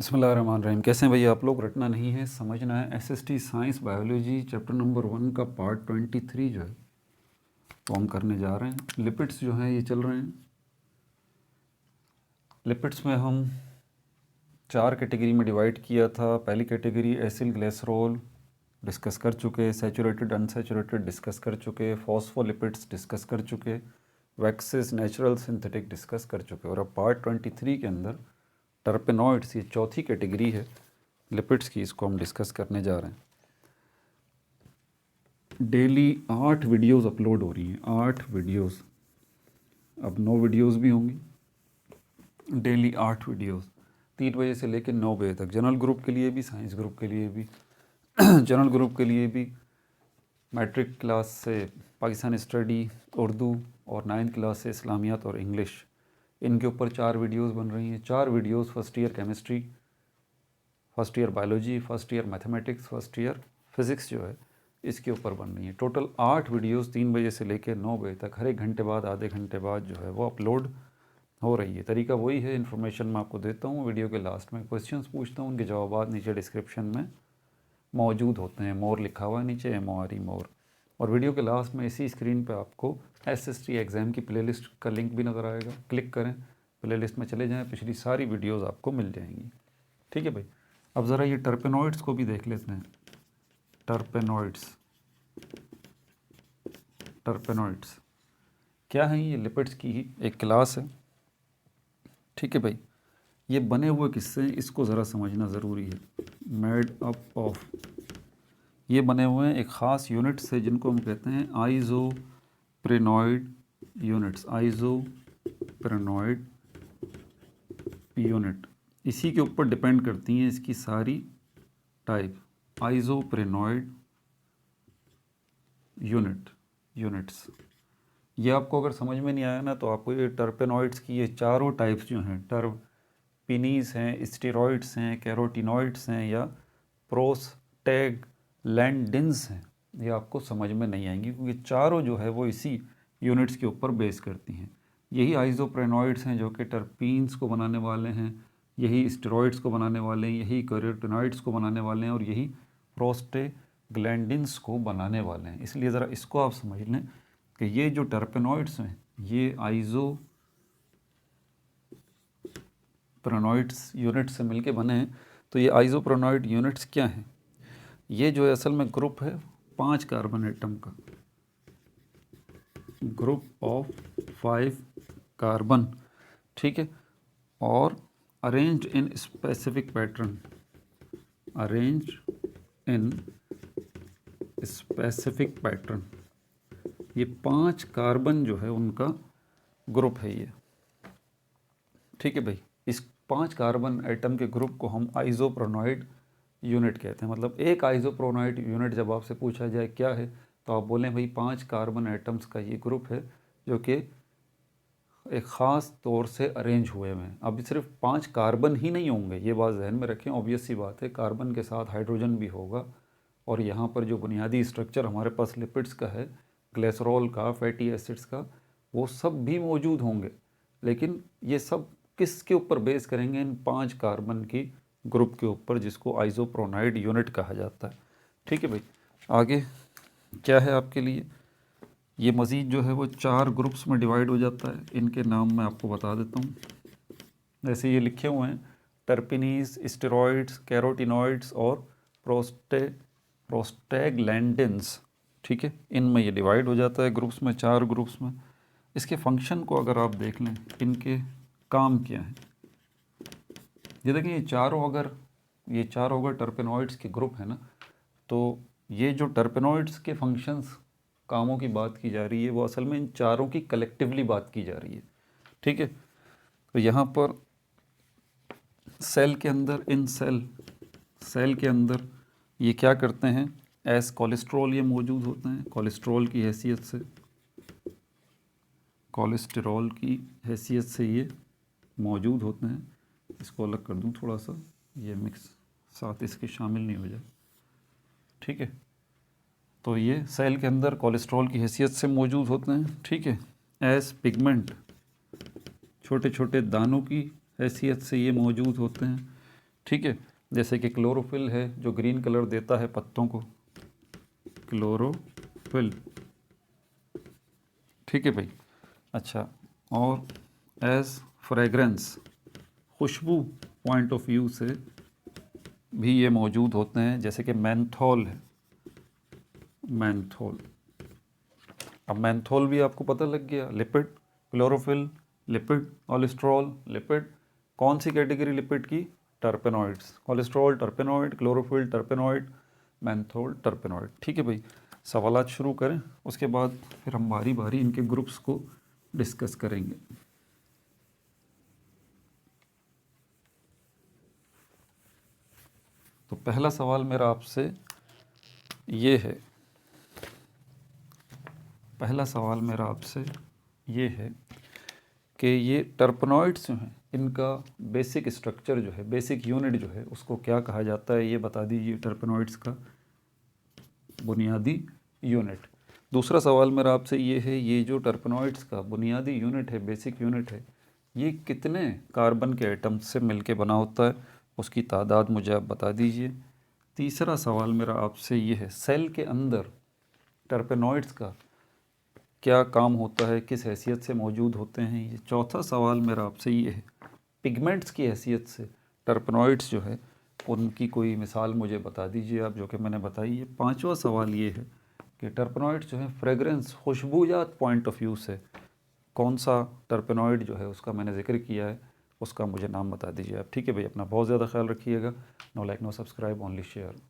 बिस्मिल्लाहिर्रहमानिर्रहीम। कैसे हैं भैया आप लोग? रटना नहीं है, समझना है। SST science biology chapter number 1 का पार्ट 23 जो है वो हम करने जा रहे हैं। लिपिड्स जो हैं ये चल रहे हैं। लिपिड्स में हम 4 कैटेगरी में डिवाइड किया था। पहली कैटेगरी एसिल ग्लिसरॉल डिस्कस कर चुके, सैचुरेटेड अनसैचुरेटेड डिस्कस कर चुके, फॉस्फोलिपिड्स डिस्कस कर चुके, वैक्सेस नेचुरल सिंथेटिक डिस्कस कर चुके। और अब पार्ट 23 के अंदर टर्पेनॉइड्स, ये चौथी कैटेगरी है लिपिड्स की, इसको हम डिस्कस करने जा रहे हैं। डेली 8 वीडियोस अपलोड हो रही हैं, 8 वीडियोस। अब 9 वीडियोस भी होंगी। डेली 8 वीडियोस 3 बजे से लेकर 9 बजे तक, जनरल ग्रुप के लिए भी, साइंस ग्रुप के लिए भी। जनरल ग्रुप के लिए भी मैट्रिक क्लास से पाकिस्तान स्टडी, उर्दू, और 9th क्लास से इस्लामियात और इंग्लिश, इनके ऊपर 4 वीडियोस बन रही हैं। 4 videos first year chemistry, first year biology, first year mathematics, first year physics जो है इसके ऊपर बन रही है। टोटल 8 वीडियोस 3 बजे से लेकर 9 बजे तक, हर 1 घंटे बाद, आधे घंटे बाद जो है वो अपलोड हो रही है। तरीका वही है, इन्फॉर्मेशन मैं आपको देता हूँ, वीडियो के लास्ट में क्वेश्चंस पूछता हूँ, उनके जवाब नीचे डिस्क्रिप्शन में मौजूद होते हैं। मोर लिखा हुआ है नीचे, MORE मोर। और वीडियो के लास्ट में इसी स्क्रीन पे आपको SST एग्ज़ाम की प्लेलिस्ट का लिंक भी नज़र आएगा। क्लिक करें, प्लेलिस्ट में चले जाएं, पिछली सारी वीडियोस आपको मिल जाएंगी। ठीक है भाई। अब ज़रा ये टर्पेनॉइड्स को भी देख लेते हैं। टर्पेनॉइड्स क्या हैं? ये लिपिड्स की ही एक क्लास है। ठीक है भाई। ये बने हुए किससे हैं, इसको ज़रा समझना ज़रूरी है। मेड अप ऑफ, ये बने हुए हैं एक ख़ास यूनिट से जिनको हम कहते हैं आइसोप्रेनॉइड यूनिट्स। आइसोप्रेनॉइड यूनिट इसी के ऊपर डिपेंड करती हैं इसकी सारी टाइप। आइसोप्रेनॉइड यूनिट्स। ये आपको अगर समझ में नहीं आया ना, तो आपको ये टर्पेनॉइड्स की ये चारों टाइप्स जो हैं, टर्पिनीज हैं, स्टेरॉइड्स हैं, कैरोटिनॉइड्स हैं, या प्रोस्टैग्लैंडिन्स हैं, ये आपको समझ में नहीं आएंगी, क्योंकि चारों जो है वो इसी यूनिट्स के ऊपर बेस करती हैं। यही आइसोप्रेनॉइड्स हैं जो कि टर्पीन्स को बनाने वाले हैं, यही स्टेरॉइड्स को बनाने वाले हैं, यही कैरोटिनॉइड्स को बनाने वाले हैं, और यही प्रोस्टैग्लैंडिन्स को बनाने वाले हैं। इसलिए ज़रा इसको आप समझ लें कि ये जो टर्पेनॉइड्स हैं ये आइसोप्रेनॉइड्स यूनिट से मिलके बने हैं। तो ये आइसोप्रेनॉइड यूनिट्स क्या हैं? ये जो है असल में ग्रुप है 5 कार्बन एटम का, ग्रुप ऑफ 5 कार्बन। ठीक है। और arranged in specific pattern, arranged in specific pattern. ये 5 कार्बन जो है उनका ग्रुप है ये। ठीक है भाई। इस 5 कार्बन एटम के ग्रुप को हम आइसोप्रेनॉइड यूनिट कहते हैं। मतलब एक आइसोप्रेनॉइड यूनिट जब आपसे पूछा जाए क्या है, तो आप बोलें भाई 5 कार्बन एटम्स का ये ग्रुप है जो कि एक ख़ास तौर से अरेंज हुए हुए हैं। अब सिर्फ 5 कार्बन ही नहीं होंगे, ये बात जहन में रखें। ऑब्वियस सी बात है, कार्बन के साथ हाइड्रोजन भी होगा, और यहाँ पर जो बुनियादी स्ट्रक्चर हमारे पास लिपिड्स का है, ग्लिसरॉल का, फैटी एसिड्स का, वो सब भी मौजूद होंगे। लेकिन ये सब किसके ऊपर बेस करेंगे? इन 5 कार्बन की ग्रुप के ऊपर, जिसको आइसोप्रेनॉइड यूनिट कहा जाता है। ठीक है भाई। आगे क्या है आपके लिए? ये मज़ीद जो है वो 4 ग्रुप्स में डिवाइड हो जाता है। इनके नाम मैं आपको बता देता हूँ। जैसे ये लिखे हुए हैं, टर्पिनीज, स्टेरॉइड्स, कैरोटिनॉइड्स और प्रोस्टैग्लैंडिन्स। ठीक है। इनमें ये डिवाइड हो जाता है ग्रुप्स में, 4 ग्रुप्स में। इसके फंक्शन को अगर आप देख लें, इनके काम क्या है, ये देखें, ये चारों अगर टर्पेनॉइड्स के ग्रुप है ना, तो ये जो टर्पेनॉइड्स के फंक्शंस, कामों की बात की जा रही है, वो असल में इन चारों की कलेक्टिवली बात की जा रही है। ठीक है। तो यहाँ पर सेल के अंदर, इन सेल के अंदर ये क्या करते हैं? एस कोलेस्ट्रॉल ये मौजूद होते हैं। कोलेस्ट्रॉल की हैसियत से ये मौजूद होते हैं। इसको अलग कर दूं थोड़ा सा, ये मिक्स साथ इसके शामिल नहीं हो जाए। ठीक है। तो ये सेल के अंदर कोलेस्ट्रॉल की हैसियत से मौजूद होते हैं। ठीक है। एस पिगमेंट, छोटे छोटे दानों की हैसियत से ये मौजूद होते हैं। ठीक है, जैसे कि क्लोरोफिल है जो ग्रीन कलर देता है पत्तों को, क्लोरोफिल, ठीक है भाई। अच्छा, और एज फ्रेग्रेंस, खुशबू पॉइंट ऑफ व्यू से भी ये मौजूद होते हैं, जैसे कि मेंथोल है, मेंथोल। अब मेंथोल भी आपको पता लग गया, lipid, chlorophyll lipid, cholesterol lipid, कौन सी कैटेगरी लिपिड की, टर्पेनॉइड्स, कोलेस्ट्रॉल टर्पेनॉइड, क्लोरोफिल टर्पेनॉइड, मेंथोल टर्पेनॉइड। ठीक है भाई, सवालात शुरू करें, उसके बाद फिर हम बारी बारी इनके ग्रुप्स को डिस्कस करेंगे। तो पहला सवाल मेरा आपसे ये है, पहला सवाल मेरा आपसे ये है कि ये टर्पेनॉइड्स जो हैं इनका बेसिक स्ट्रक्चर जो है, बेसिक यूनिट जो है, उसको क्या कहा जाता है, ये बता दीजिए, टर्पेनॉइड्स का बुनियादी यूनिट। दूसरा सवाल मेरा आपसे ये है, ये जो टर्पेनॉइड्स का बुनियादी यूनिट है, बेसिक यूनिट है, ये कितने कार्बन के एटम्स से मिलके बना होता है, उसकी तादाद मुझे आप बता दीजिए। तीसरा सवाल मेरा आपसे ये है, सेल के अंदर टर्पेनॉइड्स का क्या काम होता है, किस हैसियत से मौजूद होते हैं। ये चौथा सवाल मेरा आपसे ये है, पिगमेंट्स की हैसियत से टर्पेनॉइड्स जो है उनकी कोई मिसाल मुझे बता दीजिए आप, जो कि मैंने बताई है। पांचवा सवाल ये है कि टर्पेनॉइड्स जो है फ्रेगरेंस, खुशबूयात पॉइंट ऑफ व्यू से कौन सा टर्पेनॉइड जो है उसका मैंने जिक्र किया है, उसका मुझे नाम बता दीजिए आप। ठीक है भाई, अपना बहुत ज़्यादा ख्याल रखिएगा। No like no subscribe, only share.